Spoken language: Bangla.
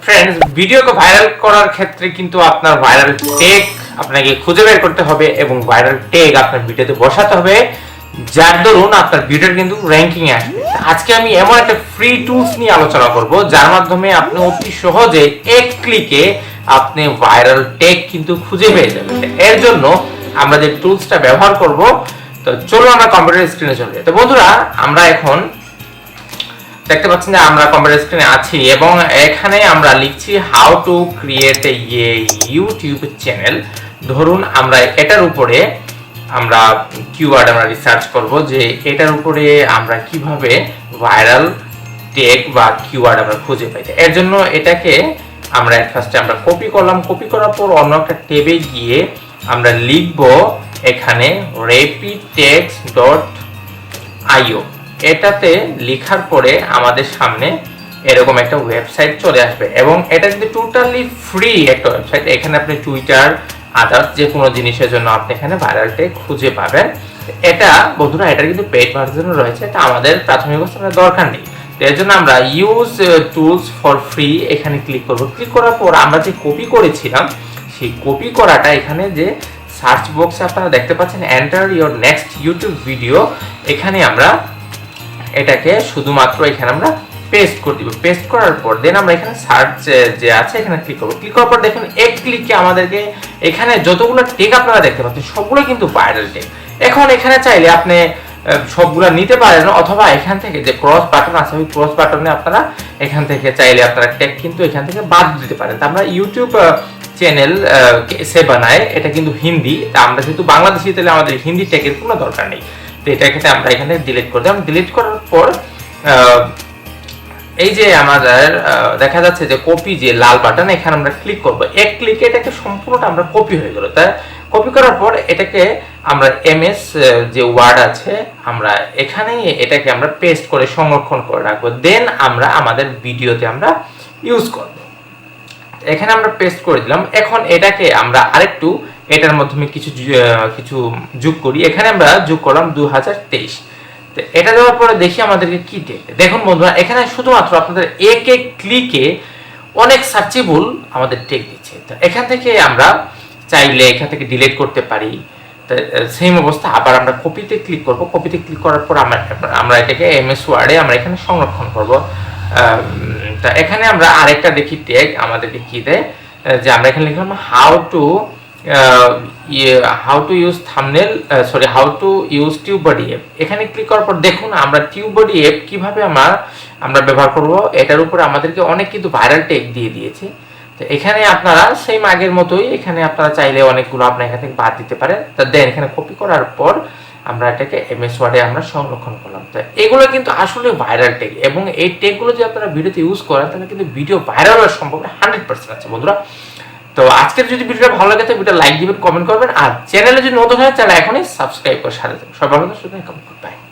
फ्रेंड्स ভিডিও को ভাইরাল করার ক্ষেত্রে কিন্তু আপনার ভাইরাল ট্যাগ আপনাকে খুঁজে বের করতে হবে এবং ভাইরাল ট্যাগ আপনার ভিডিওতে বসাতে হবে যার দরুন আপনার ভিডিওর কিন্তু র‍্যাঙ্কিং এ আসবে। আজকে আমি এমন একটা ফ্রি টুলস নিয়ে আলোচনা করব যার মাধ্যমে আপনি অতি সহজে এক ক্লিকে আপনি ভাইরাল ট্যাগ কিন্তু খুঁজে পেয়ে যাবেন। এর জন্য আমরা যে টুলসটা ব্যবহার করব, তো চলো আমরা কম্পিউটার স্ক্রিনে চলে যাই। তো বন্ধুরা, আমরা এখন দেখতে পাচ্ছেন যে আমরা কম্পিউটার স্ক্রিনে আছি এবং এখানে আমরা লিখছি how to create a YouTube channel. ধরুন আমরা এটার উপরে আমরা কিওয়ার্ড আমরা রিসার্চ করব যে এটার উপরে আমরা কিভাবে ভাইরাল ট্যাগ বা কিওয়ার্ড আমরা খুঁজে পাই। এর জন্য এটাকে আমরা ফার্স্টে আমরা কপি করলাম, কপি করার পর অন্য একটা ট্যাবে গিয়ে আমরা লিখব এখানে rapidtags.io। এটাতে লেখার পরে আমাদের সামনে এরকম একটা ওয়েবসাইট চলে আসবে এবং এটা কিন্তু টোটালি ফ্রি একটা ওয়েবসাইট। এখানে আপনি টুইটার আদার্স যে কোনো জিনিসের জন্য আপনি এখানে ভাইরাল ট্যাগ খুঁজে পাবেন। এটা বন্ধুরা, এটা কিন্তু পেইড ভার্সনে রয়েছে, এটা আমাদের প্রাথমিক অবস্থায় দরকার নেই। তো এর জন্য আমরা ইউজ টুলস ফর ফ্রি এখানে ক্লিক করব। ক্লিক করার পর আমরা যে কপি করেছিলাম সেই কপি করাটা এখানে যে সার্চ বক্সে আপনারা দেখতে পাচ্ছেন enter your next YouTube video, এখানে আমরা এটাকে শুধুমাত্র এখানে আমরা পেস্ট করে দিব। পেস্ট করার পর দেন আমরা এখানে সার্চ যে আছে এখানে ক্লিক করব। ক্লিক করার পর দেখুন এক ক্লিকে আমাদেরকে এখানে যতগুলো ট্যাগ আপনারা দেখতে পাচ্ছেন সবগুলো কিন্তু ভাইরাল ট্যাগ। এখন এখানে চাইলে আপনি সবগুলো নিতে পারেন অথবা এখান থেকে যে ক্রস বাটন আছে ওই ক্রস বাটনে আপনারা এখান থেকে চাইলে আপনারা ট্যাগ কিন্তু এখান থেকে বাদ দিতে পারেন। তো আমরা ইউটিউব চ্যানেল সে বানায়, এটা কিন্তু হিন্দি, তা আমরা যেহেতু বাংলাদেশি তাহলে আমাদের হিন্দি ট্যাগের কোনো দরকার নেই। তো এটাকে আমরা এখানে ডিলিট করে দিলাম। ডিলিট করার পর এই যে আমাদের দেখা যাচ্ছে যে কপি যে লাল বাটন, এখানে আমরা ক্লিক করব। এক ক্লিকে এটাকে সম্পূর্ণটা আমরা কপি হয়ে গেল। তাই কপি করার পর এটাকে আমরা এমএস যে ওয়ার্ড আছে আমরা এখানে এটাকে আমরা পেস্ট করে সংরক্ষণ করে রাখবো। দেন আমরা আমাদের ভিডিওতে আমরা ইউজ করব। এখানে আমরা পেস্ট করে দিলাম। এখন এটাকে আমরা আরেকটু এটার মাধ্যমে কিছু যোগ করি। এখানে আমরা যোগ করলাম 2023। তো এটা দেওয়ার পরে দেখি আমাদেরকে কি ট্যাগ। দেখুন বন্ধুরা, এখানে শুধুমাত্র আপনাদের এক ক্লিকে অনেক সার্চেবল আমাদের ট্যাগ দিচ্ছে। তো এখান থেকে আমরা চাইলে এখান থেকে ডিলিট করতে পারি। তো সেম অবস্থা আবার আমরা কপিতে ক্লিক করব। কপিতে ক্লিক করার পর আমরা এটাকে এমএস ওয়ার্ডে আমরা এখানে সংরক্ষণ করব। তা এখানে আমরা আরেকটা দেখি ট্যাগ আমাদেরকে কি দেয়, যে আমরা এখানে লিখলাম how to use thumbnail how to use tube body app. এখানে ক্লিক করার পর দেখুন আমরা টিউববডি অ্যাপ কিভাবে আমরা ব্যবহার করব, এটার উপরে আমাদেরকে অনেক কিন্তু ভাইরাল ট্যাগ দিয়ে দিয়েছে। তো এখানে আপনারা সেম আগের মতোই এখানে আপনারা চাইলে অনেকগুলো আপনারা এখান থেকে বাদ দিতে পারেন। তো দেন এখানে কপি করার পর আমরা এটাকে এমএস ওয়ার্ডে আমরা সংরক্ষণ করলাম। তো এগুলো কিন্তু আসলে ভাইরাল ট্যাগ এবং এই ট্যাগগুলো যদি আপনারা ভিডিওতে ইউজ করেন তাহলে কিন্তু ভিডিও ভাইরাল হওয়ার সম্ভাবনা 100% আছে বন্ধুরা। তো আজকের যদি ভিডিওটা ভালো লাগে তো ভিডিও লাইক দিবেন, কমেন্ট করবেন, আর চ্যানেলে যদি নতুন হয় তাহলে এখনই সাবস্ক্রাইব করে সাথে থাকুন। সবাই ভালো থাকুন, কমেন্ট করবেন।